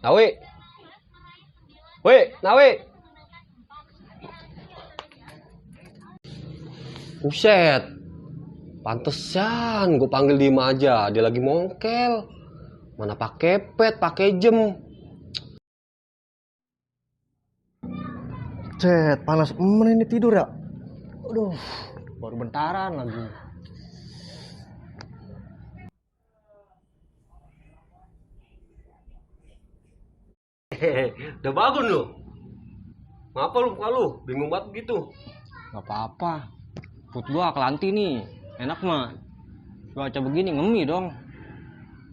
Nawi, Nawi. Buset, pantesan gue panggil diem aja, dia lagi mongkel. Mana pakai pet, pakai jam. Cet, panas ini tidur ya? Aduh, baru bentaran lagi. Udah bangun lu. Ngapa lu muka lu? Bingung banget begitu. Gak apa-apa. Perut gua kelanti nih. Enak mah. Cuaca begini ngemi dong.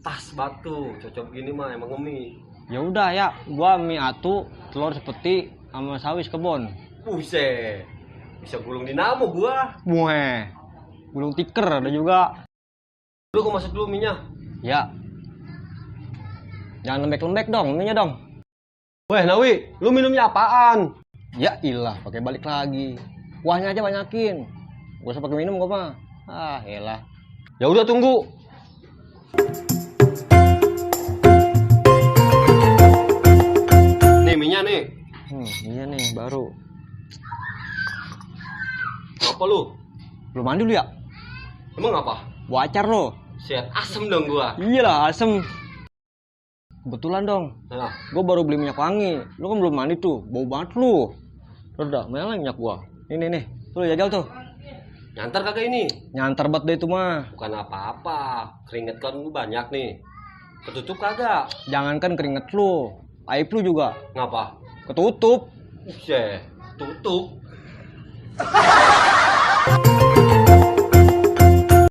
Tas batu, cocok begini mah emang ngemi. Ya udah ya, gua mie atu, telur sepeti sama sawi kebon. Buset. Bisa gulung dinamo gua. Mueh. Gulung tiker ada juga. Lu gua masuk dulu minyak. Ya. Jangan lembek-lembek dong, minyak dong. Weh, Nawi, lu minumnya apaan? Ya ilah, pakai balik lagi. Kuahnya aja banyakin. Gak usah pakai minum gua mah. Ah, elah. Ya udah tunggu. Nih minyak nih. Iya nih, baru. Apa lu? Belum mandi lu ya? Emang apa? Gua acar lo. Set asem dong gua. Iyalah, asem. Kebetulan dong, Nah, gue baru beli minyak wangi. Lu kan belum mandi tuh, bau banget lu. Udah, mana minyak gua? Nih. Tuh jajal tuh. nyantar kagak ini? Nyantar banget deh itu mah. Bukan apa-apa. Keringet kan lu banyak nih. Ketutup kagak? Jangankan keringet lu, aib lu juga Ngapa? ketutup. Buset, tutup.